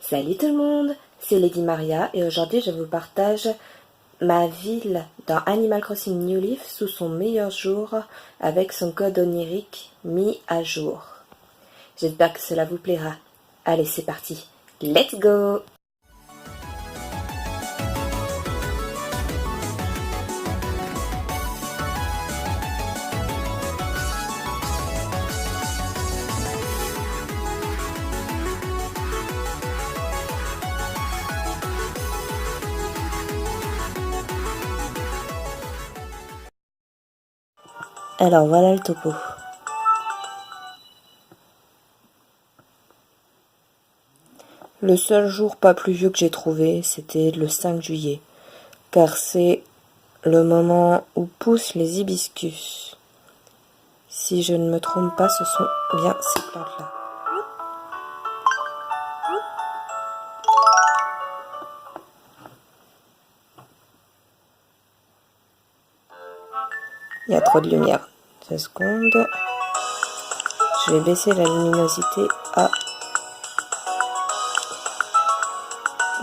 Salut tout le monde, c'est Lady Maria et aujourd'hui je vous partage ma ville dans Animal Crossing New Leaf sous son meilleur jour avec son code onirique mis à jour. J'espère que cela vous plaira. Allez, c'est parti, let's go! Alors voilà le topo. Le seul jour pas pluvieux que j'ai trouvé, c'était le 5 juillet, car c'est le moment où poussent les hibiscus. Si je ne me trompe pas, ce sont bien ces plantes-là. Il y a trop de lumière. 2 secondes. Je vais baisser la luminosité à...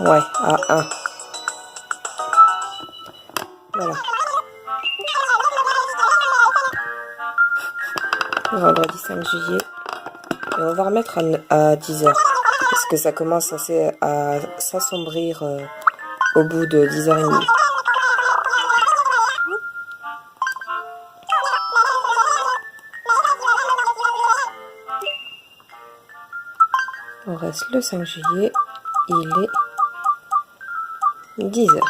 Ouais, à 1. Voilà. Vendredi 5 juillet. Et on va remettre à 10h. Parce que ça commence à s'assombrir au bout de 10h30. On reste le 5 juillet, il est 10h.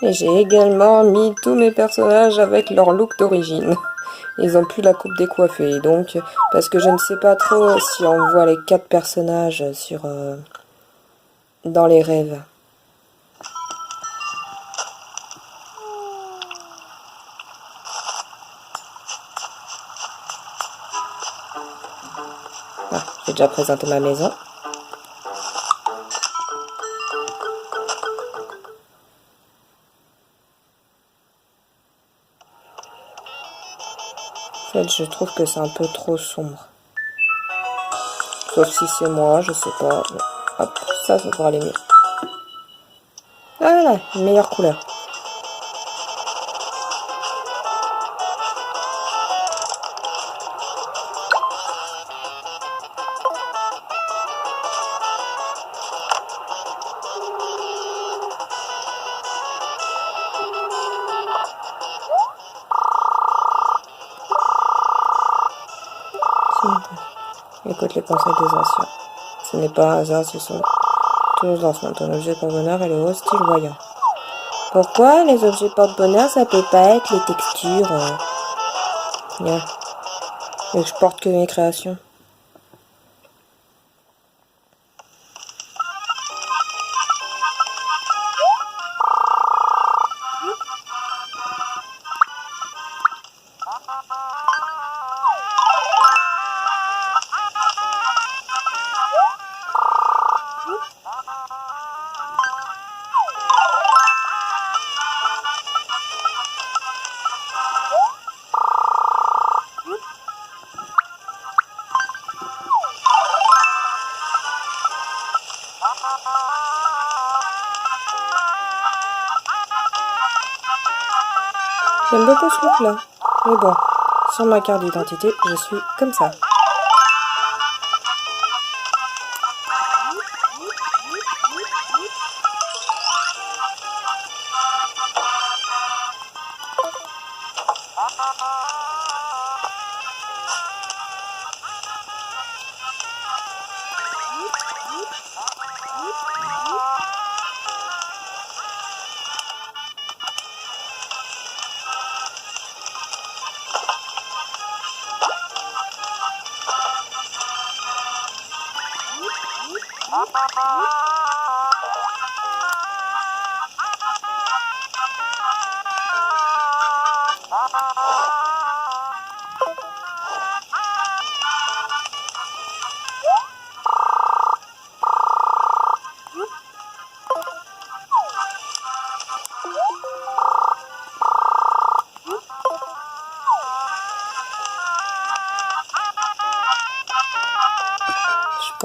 Et j'ai également mis tous mes personnages avec leur look d'origine. Ils ont plus la coupe décoiffée, donc parce que je ne sais pas trop si on voit les 4 personnages dans les rêves. Ah, j'ai déjà présenté ma maison. En fait, je trouve que c'est un peu trop sombre. Sauf si c'est moi, je sais pas. Hop, ça devrait aller mieux. Voilà, une meilleure couleur. Écoute les conseils des anciens. Ce n'est pas un hasard, ce sont tous lancements. Ton objet porte-bonheur et le haut style voyant. Pourquoi les objets porte-bonheur, ça peut pas être les textures Bien. Et que je porte que mes créations. J'aime beaucoup ce look là. Mais bon, sur ma carte d'identité, je suis comme ça.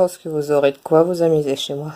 pense que vous aurez de quoi vous amuser chez moi.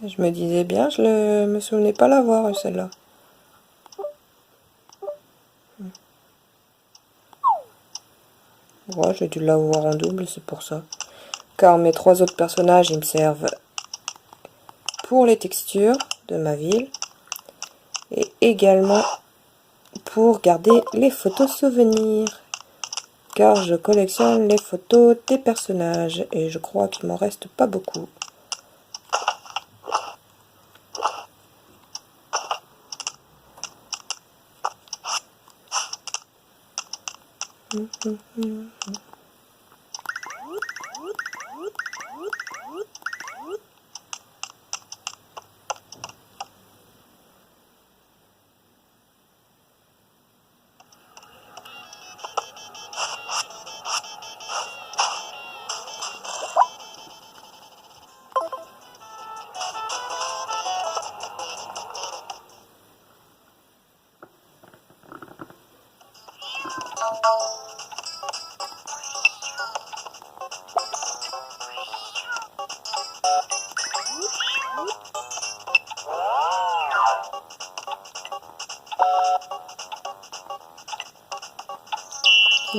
Je me disais bien, je ne me souvenais pas l'avoir, celle-là. Ouais, j'ai dû l'avoir en double, c'est pour ça. Car mes 3 autres personnages, ils me servent pour les textures de ma ville. Et également pour garder les photos souvenirs. Car je collectionne les photos des personnages. Et je crois qu'il m'en reste pas beaucoup.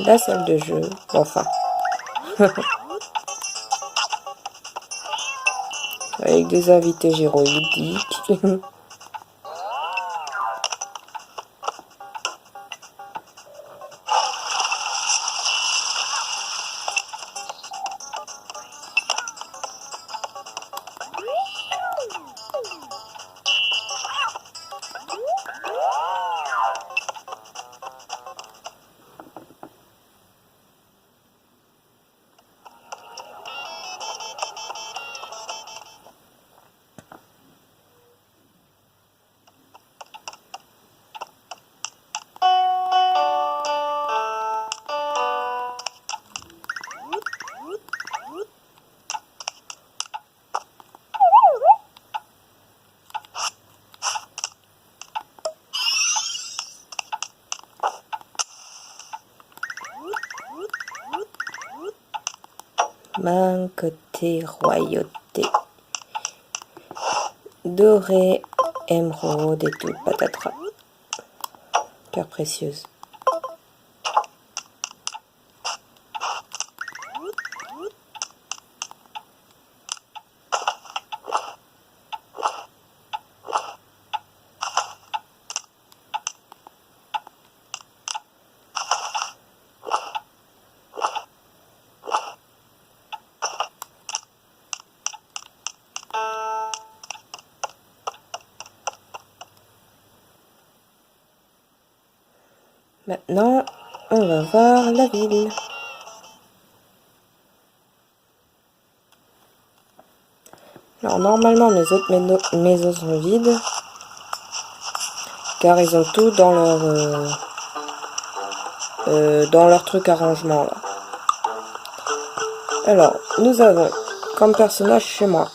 La salle de jeu, enfin. Avec des invités gyroïdiques. Main côté royauté. dorée, émeraude et tout, patatras. Pierre précieuse. Maintenant, on va voir la ville. Alors normalement mes autres maisons sont vides, car ils ont tout dans leur truc arrangement là. Alors, nous avons comme personnage chez moi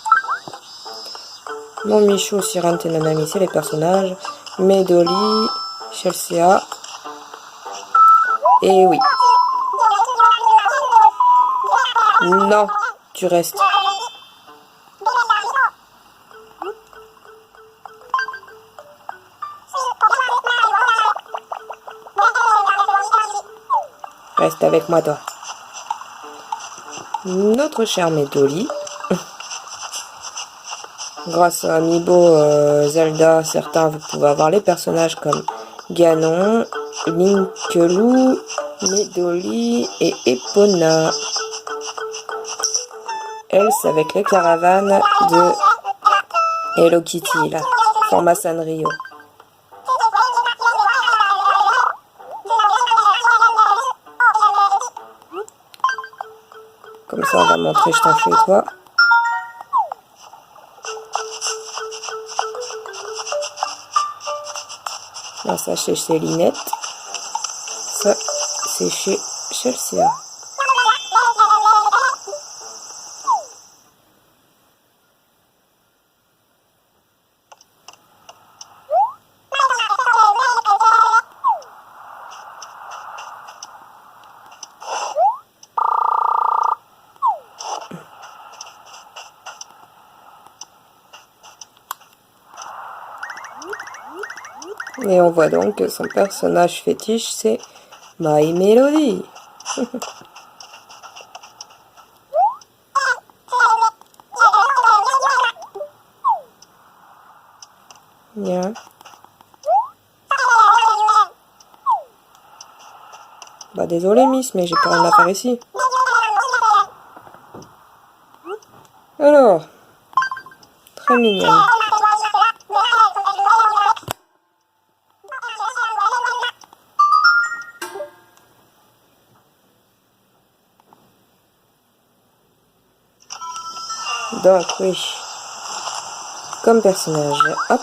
mon Michou, Sirène et Nanami, c'est les personnages. Medoli, Chelsea. Et oui. Non, tu restes. Reste avec moi, toi. Notre cher Medoli. Grâce à Amiibo Zelda, certains, vous pouvez avoir les personnages comme Ganon, Linkeloo, Medoli et Epona. Else avec les caravanes de Hello Kitty, là, format Sanrio. Comme ça, on va montrer je t'en fais toi. Là, ça, c'est chez Linette. Ça, c'est chez Chelsea. Et on voit donc que son personnage fétiche, c'est My Melody. Bien. Bah désolé Miss, mais j'ai pas rien à faire ici. Alors, très mignonne. Donc oui, comme personnage, hop,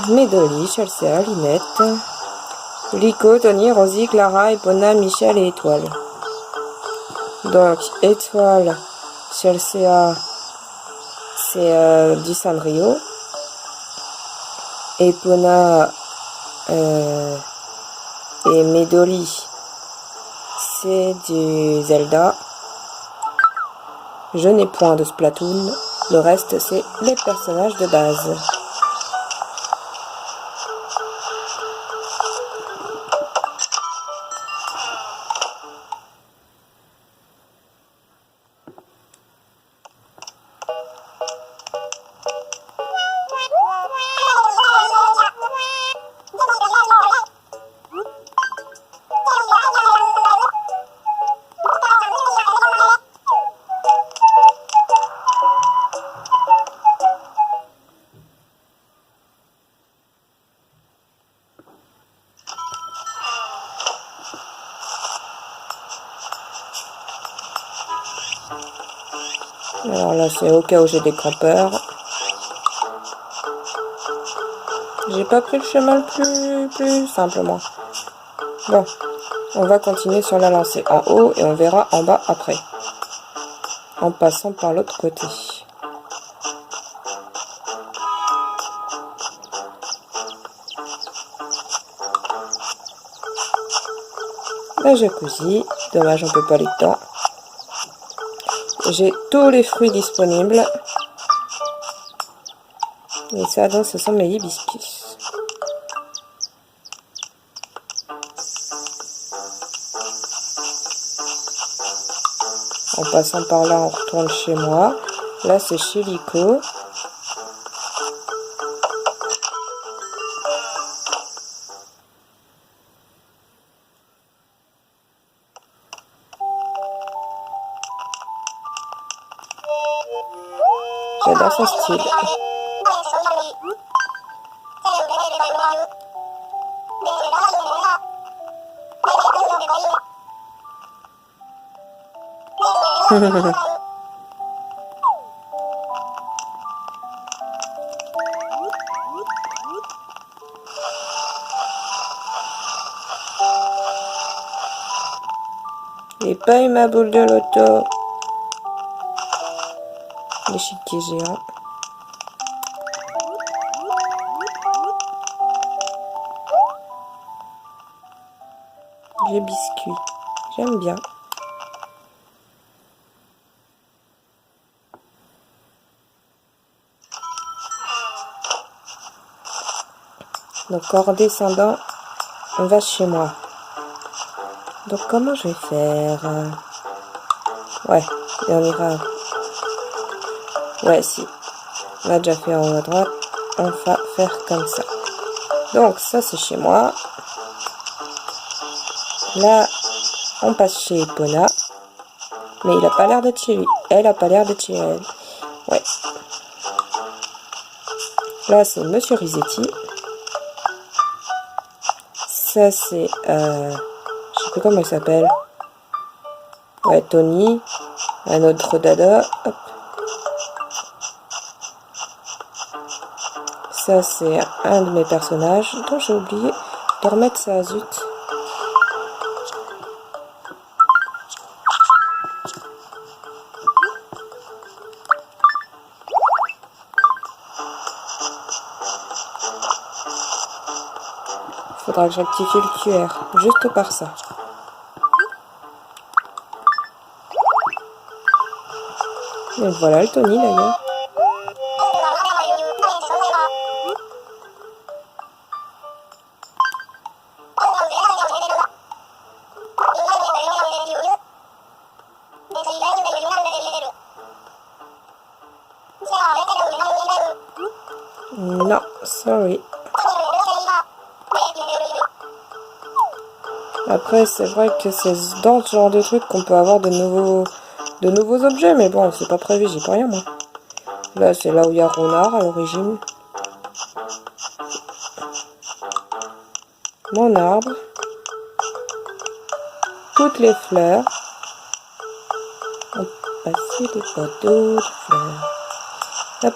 Medoli, Chelsea, Linette, Lico, Tony, Rosie, Clara, Epona, Michel et Étoile. Donc Étoile, Chelsea, c'est du Sanrio. Epona et Medoli, c'est du Zelda. Je n'ai point de Splatoon. Le reste, c'est les personnages de base. Alors là, c'est au cas où j'ai des campeurs. J'ai pas pris le chemin le plus simplement. Bon, on va continuer sur la lancée en haut et on verra en bas après. En passant par l'autre côté. La jacuzzi, dommage on peut pas aller dedans. J'ai tous les fruits disponibles. Et ça, donc, ce sont mes hibiscus. En passant par là, on retourne chez moi. Là, c'est chez Lico. J'adore son style. Et paye ma boule de loto. L'échiquier géant. J'ai biscuit. J'aime bien. Donc en redescendant, on va chez moi. Donc comment je vais faire? Ouais, et on ira. Ouais, si. On a déjà fait en haut à droite. On va faire comme ça. Donc ça c'est chez moi. Là, on passe chez Epona. Mais il a pas l'air d'être chez lui. Elle a pas l'air d'être chez elle. Ouais. Là c'est Monsieur Risetti. Ça c'est... je sais plus comment il s'appelle. Ouais, Tony. Un autre dada. Hop. Ça c'est un de mes personnages dont j'ai oublié de remettre ça, zut. Faudra que je rectifie le QR, juste par ça. Et voilà le Tony d'ailleurs. Non, sorry. Après, c'est vrai que c'est dans ce genre de truc qu'on peut avoir de nouveaux objets, mais bon, c'est pas prévu, j'y peux rien moi. Là, c'est là où il y a Ronard à l'origine. Mon arbre. Toutes les fleurs. Hop, passer des poteaux de fleurs. Hop.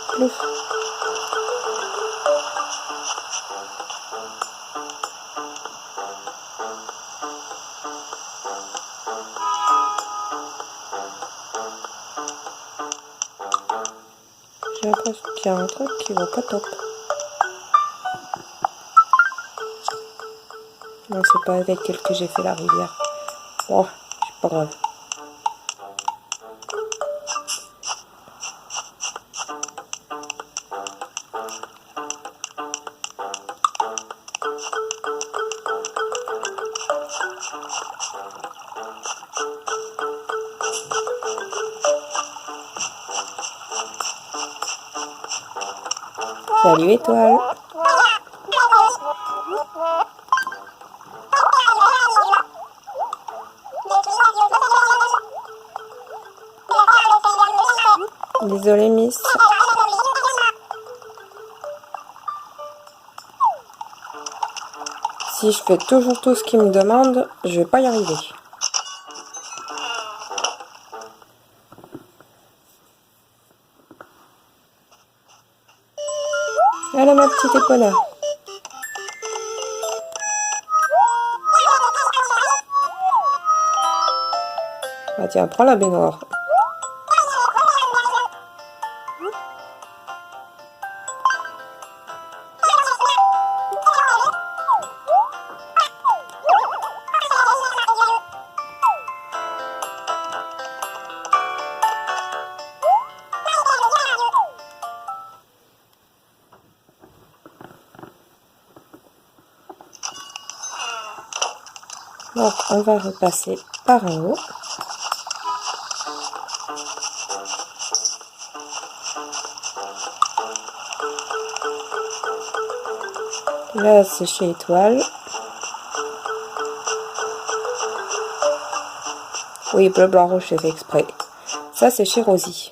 Plouf. J'ai l'impression qu'il y a un truc qui va pas top. Non, c'est pas avec elle que j'ai fait la rivière. Oh, c'est pas grave. Salut étoile. Désolée Miss. Si je fais toujours tout ce qu'il me demande, je vais pas y arriver. Allez ma petite Epona. Ah tiens, prends la baignoire. Donc on va repasser par en haut. Là c'est chez Étoile. Oui, bleu, blanc, rouge, j'ai fait exprès. Ça c'est chez Rosie,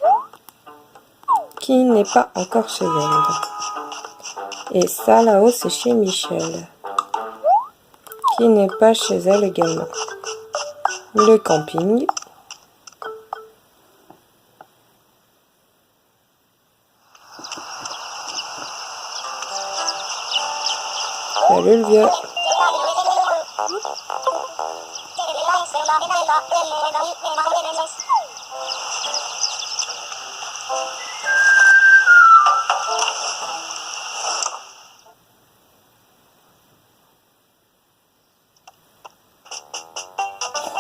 qui n'est pas encore chez elle. Et ça là-haut c'est chez Michel, qui n'est pas chez elle également. Le camping. Salut le vieux.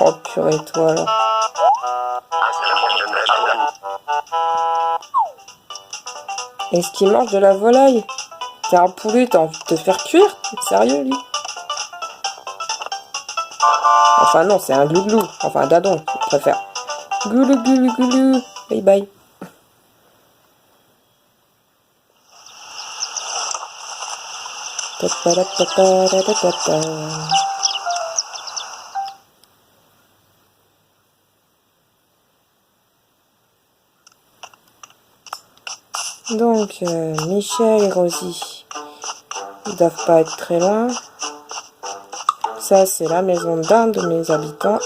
Oh purée toi alors. Est-ce qu'il mange de la volaille? T'es un poulet, t'as envie de te faire cuire? Sérieux lui? Enfin non, c'est un glouglou. Enfin un dadon, je préfère. Goulou goulou goulou. Bye bye. Donc Michel et Rosie, ils doivent pas être très loin. Ça c'est la maison d'un de mes habitants.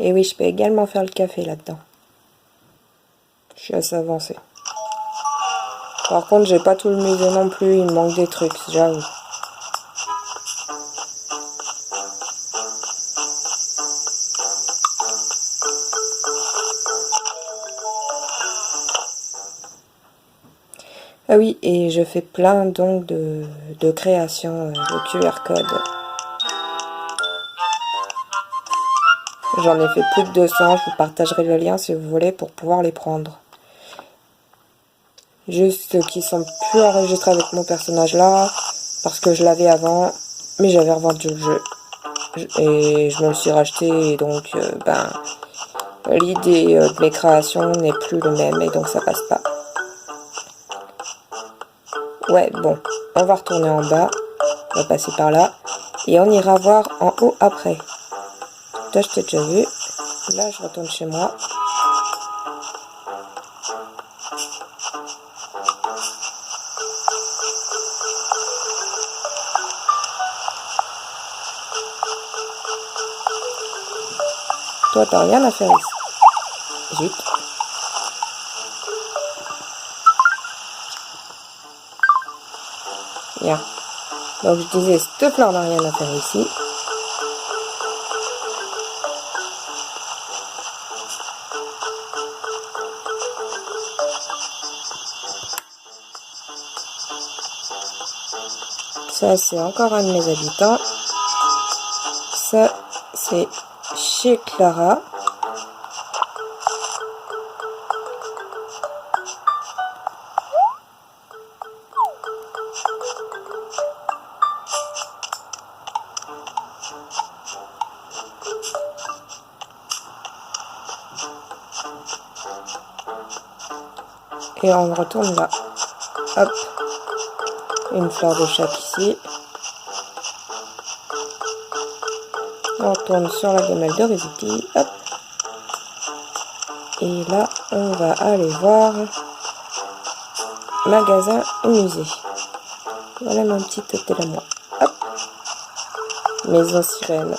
Et oui, je peux également faire le café là-dedans. Je suis assez avancée. Par contre, j'ai pas tout le musée non plus, il me manque des trucs, j'avoue. Ah oui, et je fais plein donc de créations de QR code. J'en ai fait plus de 200, je vous partagerai le lien si vous voulez pour pouvoir les prendre. Juste ceux qui sont plus enregistrés avec mon personnage là, parce que je l'avais avant, mais j'avais revendu le jeu. Et je me le suis racheté, et donc l'idée de mes créations n'est plus le même, et donc ça passe pas. Ouais, bon, on va retourner en bas, on va passer par là, et on ira voir en haut après. Là, je t'ai déjà vu. Là, je retourne chez moi. Toi, t'as rien à faire ici. Zut. Bien. Donc, je disais, cette fleur n'a rien à faire ici. Ça, c'est encore un de mes habitants. Ça, c'est chez Clara. Et on retourne là. Hop. Une fleur de chaque ici. On retourne sur la gamelle de Riziki. Hop. Et là, on va aller voir magasin et musée. Voilà mon petit hôtel à moi. Hop. Maison sirène.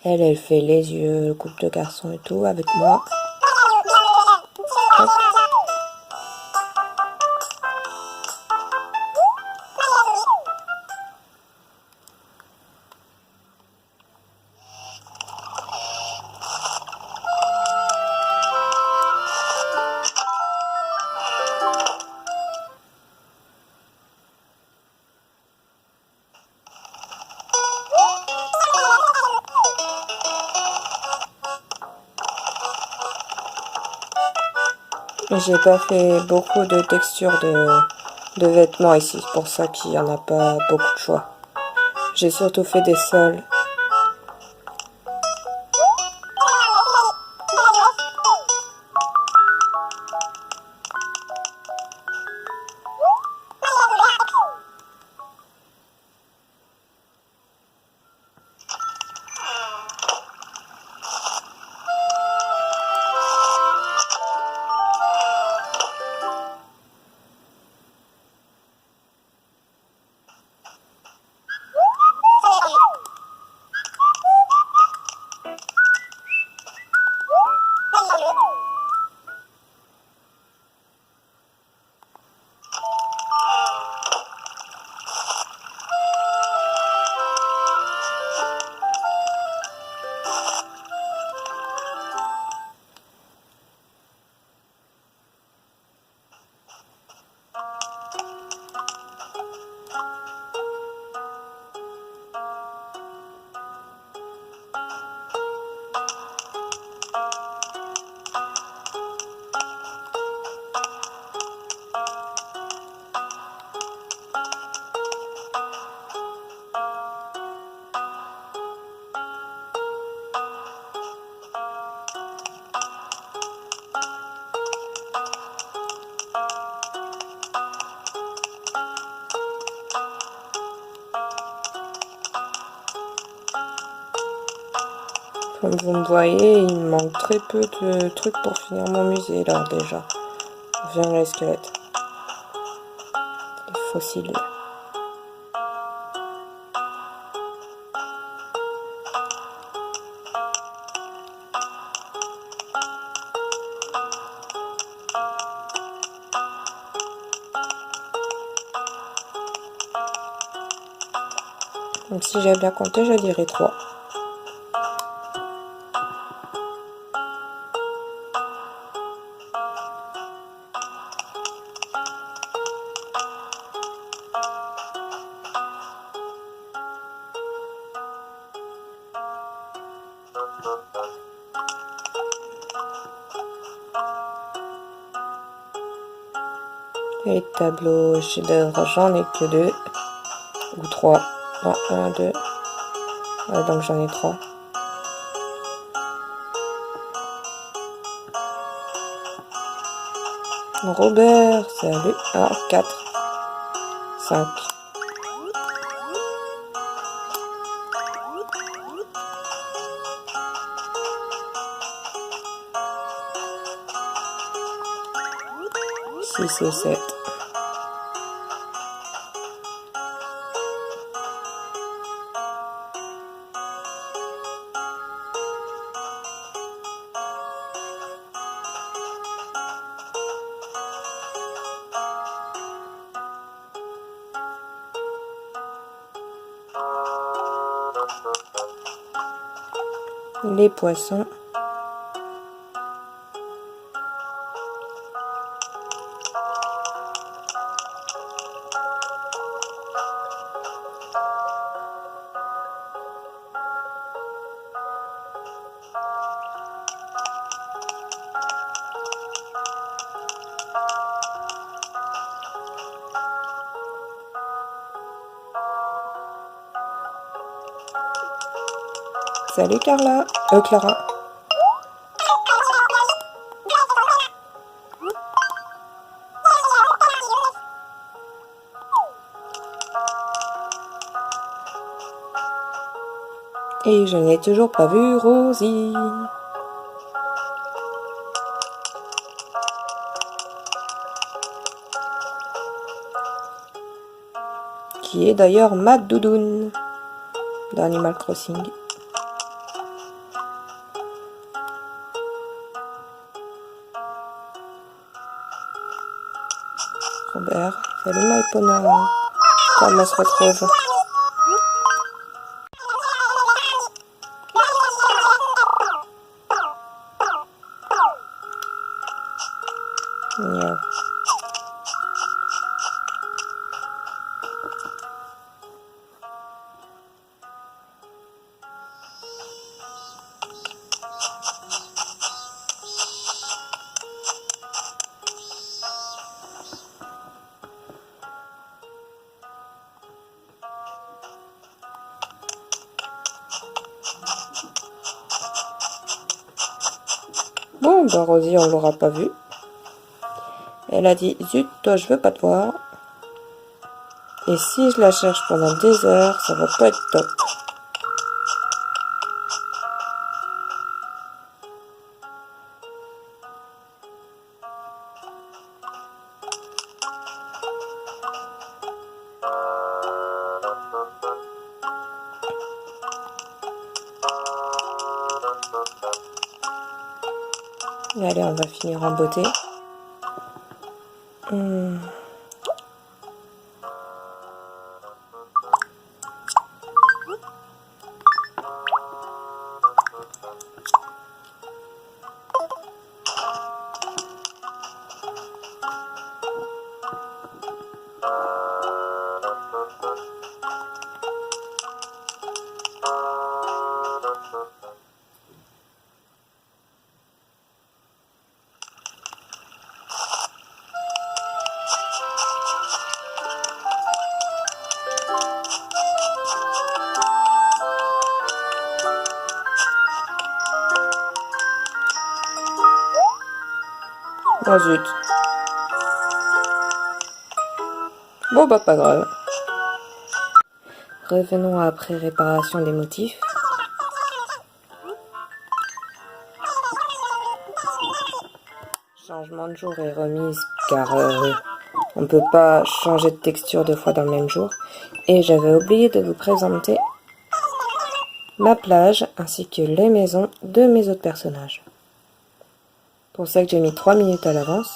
Elle fait les yeux, le couple de garçons et tout avec moi. Hop. J'ai pas fait beaucoup de textures de vêtements ici, c'est pour ça qu'il y en a pas beaucoup de choix. J'ai surtout fait des sols. Comme vous me voyez, il me manque très peu de trucs pour finir mon musée là déjà. Vient les squelettes. Les fossiles. Donc si j'avais bien compté, je dirais 3. Les tableaux chefs-d'œuvre, j'en ai que 2 ou 3. Non, 1, 2. Ouais, donc j'en ai 3. Robert, salut. Ah, 4. 5. Six et 7. Les poissons. Salut Carla. Clara. Et je n'ai toujours pas vu Rosie. Qui est d'ailleurs ma doudoune d'Animal Crossing. Robert. Salut Maïpona. Quand on se retrouve. Miaou. Bon, bah Rosie, on l'aura pas vue. Elle a dit, zut, toi je veux pas te voir. Et si je la cherche pendant des heures, ça va pas être top. Allez, on va finir en beauté. Oh zut. Bon bah pas grave. Revenons après réparation des motifs. Changement de jour et remise car on ne peut pas changer de texture deux fois dans le même jour. Et j'avais oublié de vous présenter ma plage ainsi que les maisons de mes autres personnages. Pour ça que j'ai mis 3 minutes à l'avance.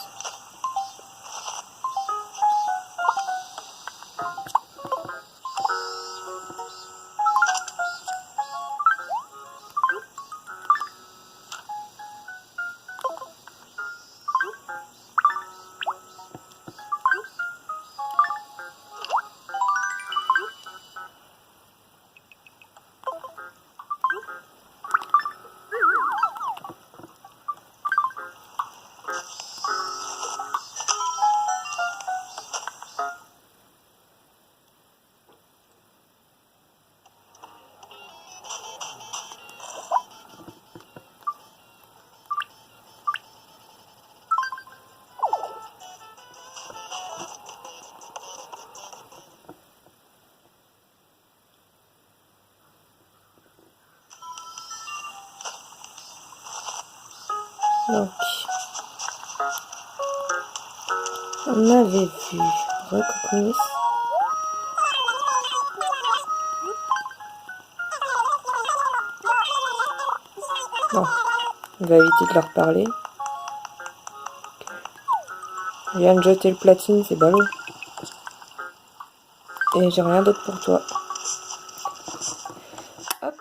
Donc, on avait vu Recoucounis. Bon, on va éviter de leur parler. Je viens de jeter le platine, c'est ballot. Et j'ai rien d'autre pour toi. Hop.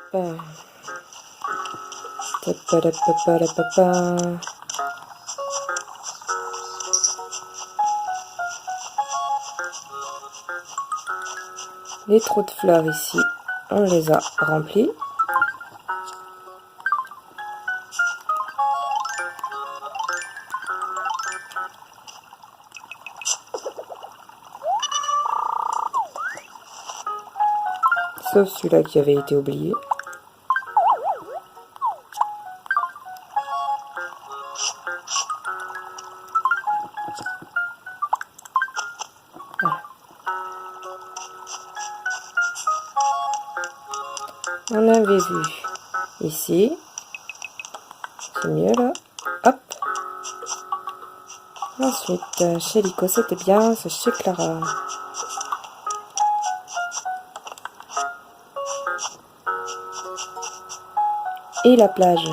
Tapadapapalapapa. Les trous de fleurs ici, on les a remplis. Sauf celui-là qui avait été oublié. Voilà. On avait vu ici. C'est mieux là. Hop. Ensuite, chez Lico, c'était bien. C'est chez Clara. Et la plage.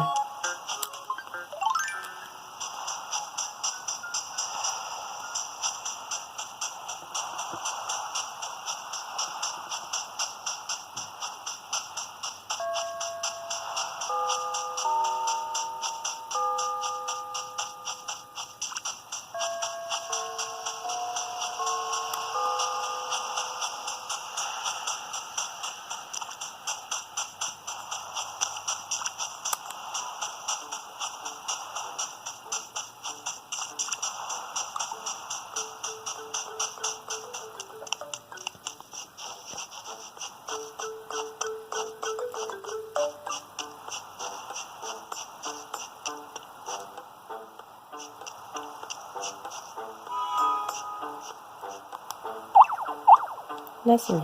Là, c'est mieux.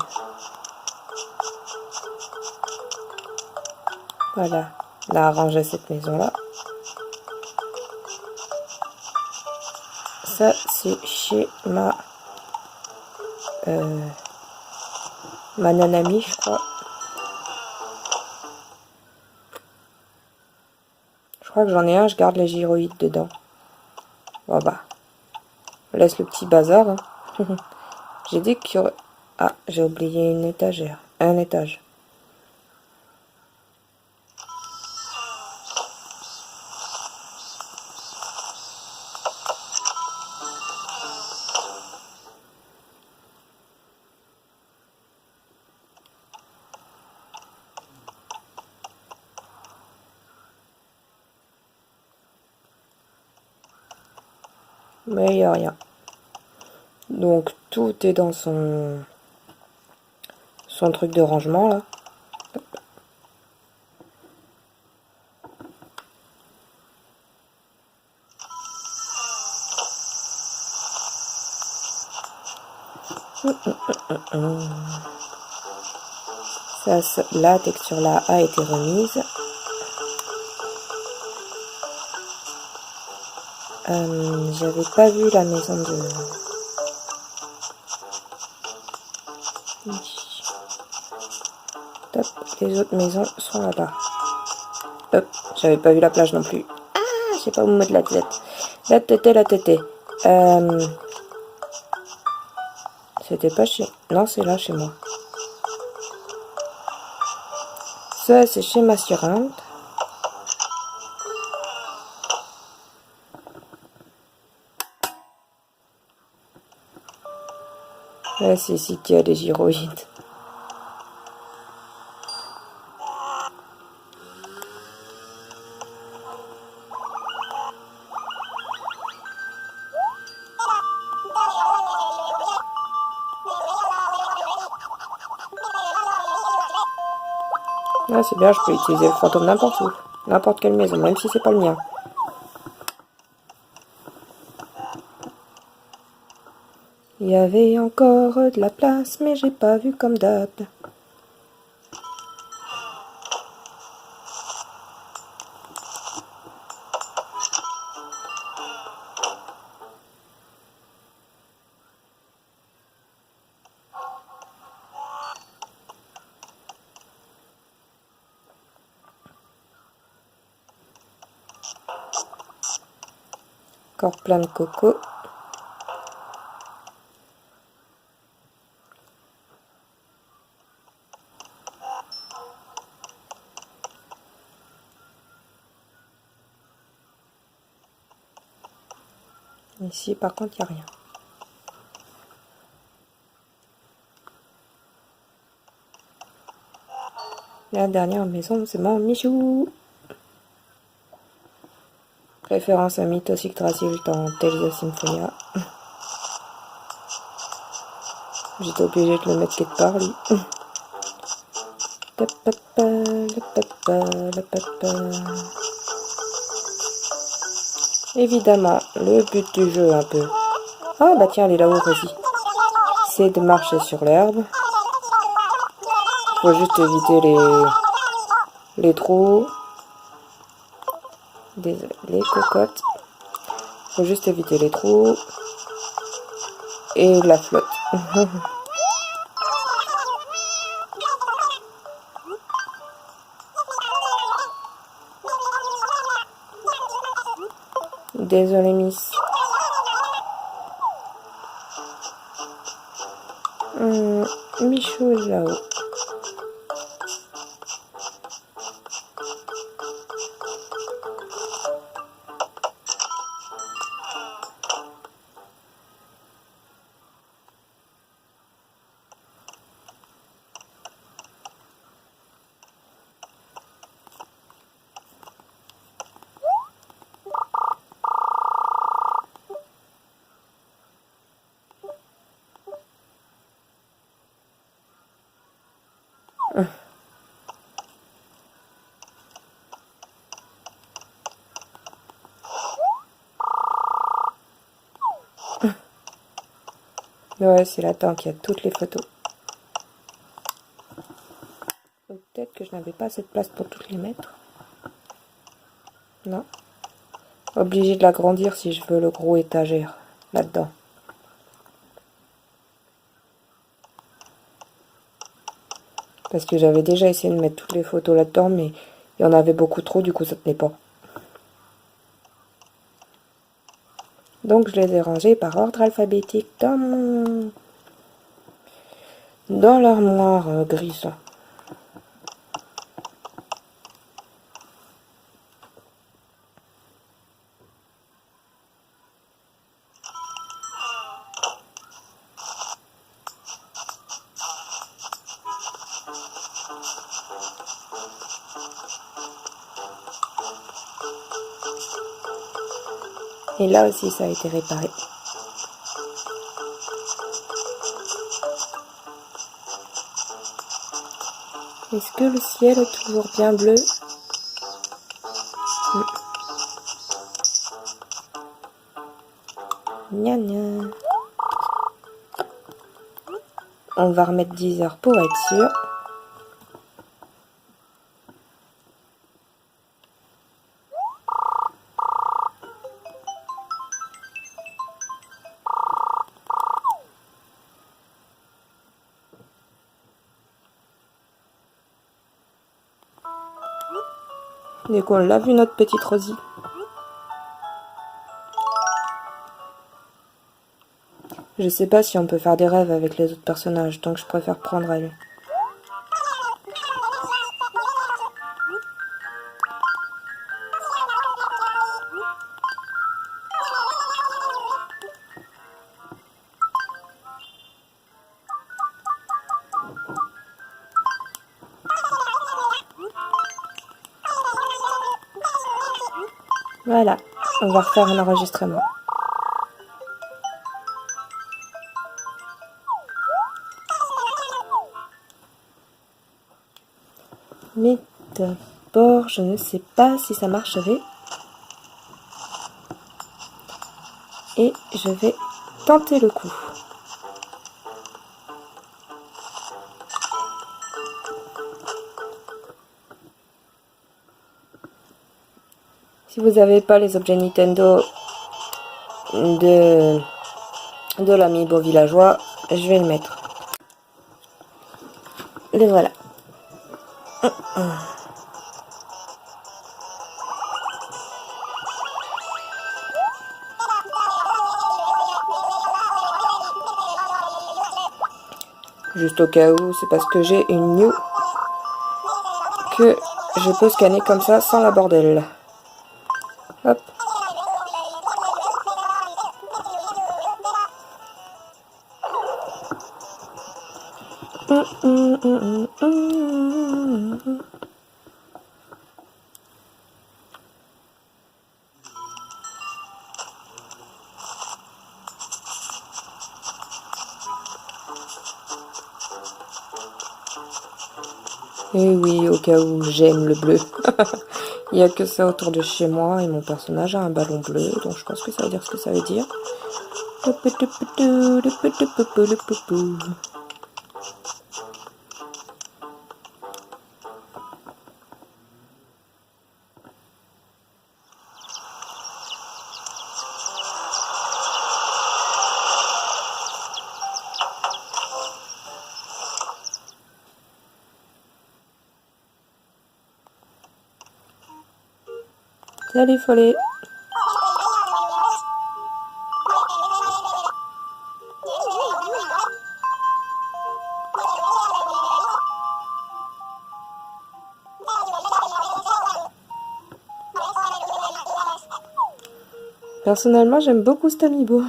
Voilà. On a arrangé cette maison-là. Ça, c'est chez ma nanami, je crois. Je crois que j'en ai un, je garde les gyroïdes dedans. Bon bah, on laisse le petit bazar. Hein. J'ai dit qu'il y aurait... Ah, j'ai oublié une étagère. Un étage. Mais il n'y a rien. Donc tout est dans son truc de rangement là. Ça, la texture là a été remise. J'avais pas vu la maison de... Top, les autres maisons sont là-bas. Hop, j'avais pas vu la plage non plus. Ah, je sais pas où mettre la tête. La tête. C'était pas chez... Non, c'est là, chez moi. Ça, c'est chez ma assurante. Là, c'est ici qu'il y a des gyroïdes. Ah, c'est bien, je peux utiliser le fantôme n'importe où. N'importe quelle maison, même si c'est pas le mien. Il y avait encore de la place, mais j'ai pas vu comme d'hab. Encore plein de coco. Ici, par contre, il n'y a rien. La dernière maison, c'est mon Michou. Référence à Mythos Yggdrasil dans Tales of Symphonia. J'étais obligée de le mettre quelque part, lui. Évidemment, le but du jeu un peu. Ah bah tiens, elle est là-haut aussi. C'est de marcher sur l'herbe. Faut juste éviter les trous. Les cocottes. Faut juste éviter les trous. Et la flotte. Désolée, Miss. Michou est là-haut. Ouais, c'est là-dedans qu'il y a toutes les photos. Peut-être que je n'avais pas assez de place pour toutes les mettre. Non. Obligé de l'agrandir si je veux le gros étagère là-dedans. Parce que j'avais déjà essayé de mettre toutes les photos là-dedans, mais il y en avait beaucoup trop, du coup ça tenait pas. Donc je les ai rangés par ordre alphabétique dans l'armoire grise. Et là aussi ça a été réparé. Est-ce que le ciel est toujours bien bleu? Gna gna. On va remettre 10 heures pour être sûr. Dès qu'on l'a vu notre petite Rosie. Je sais pas si on peut faire des rêves avec les autres personnages, donc je préfère prendre elle. Voilà, on va refaire un enregistrement. Mais d'abord, je ne sais pas si ça marcherait. Et je vais tenter le coup. Si vous n'avez pas les objets Nintendo de l'Amiibo villageois, je vais le mettre. Les voilà. Juste au cas où, c'est parce que j'ai une New que je peux scanner comme ça sans la bordelle. Hop. Et oui, au cas où j'aime le bleu. Il n'y a que ça autour de chez moi et mon personnage a un ballon bleu, donc je pense que ça veut dire ce que ça veut dire. Salut Follet. Personnellement, j'aime beaucoup cet amiibo.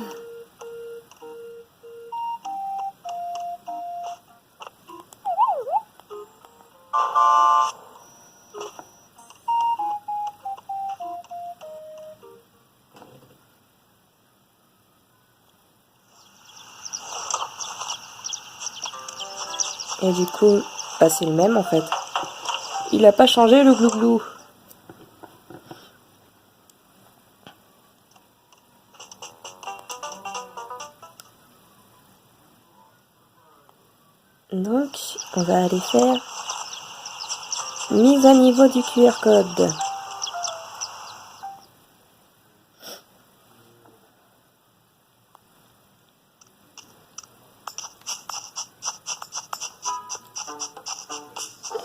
Et du coup, bah c'est le même en fait. Il a pas changé le glouglou. Donc, on va aller faire Mise à niveau du QR code.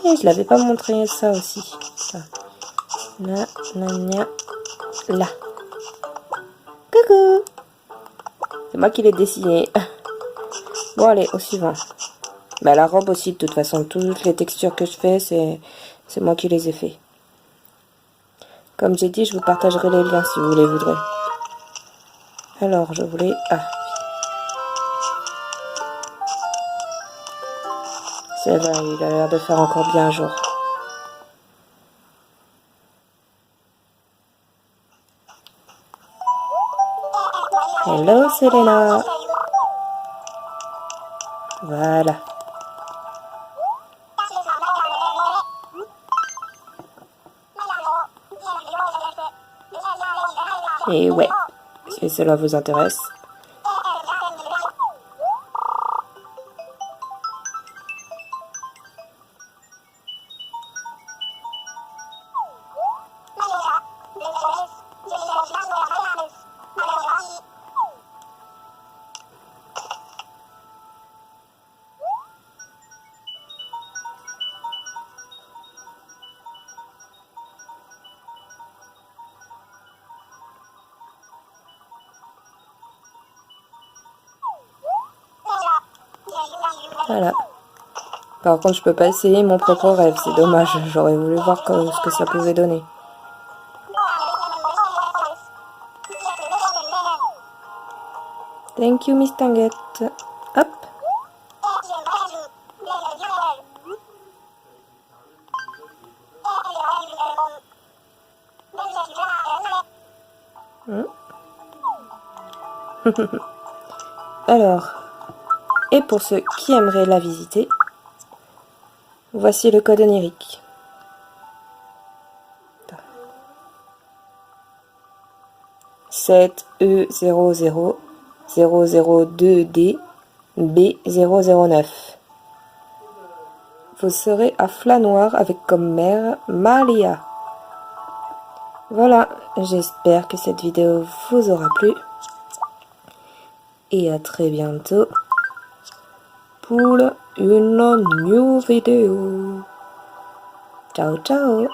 Et je l'avais pas montré ça aussi. Ça. Là, là. Coucou. C'est moi qui l'ai dessiné. Bon allez, au suivant. Bah la robe aussi, de toute façon, toutes les textures que je fais, c'est moi qui les ai fait. Comme j'ai dit, je vous partagerai les liens si vous les voudrez. Alors, je voulais... Ah. C'est vrai, il a l'air de faire encore bien jour. Hello, Selena. Voilà. Et ouais, si cela vous intéresse. Voilà. Par contre, je peux pas essayer mon propre rêve, c'est dommage. J'aurais voulu voir ce que ça pouvait donner. Thank you, Miss Tanguette. Hop. Alors, et pour ceux qui aimeraient la visiter, voici le code onirique. (7E00002D B009). Vous serez à Flanoir avec comme mère Malia. Voilà, j'espère que cette vidéo vous aura plu. Et à très bientôt pour une nouvelle vidéo. Ciao, ciao!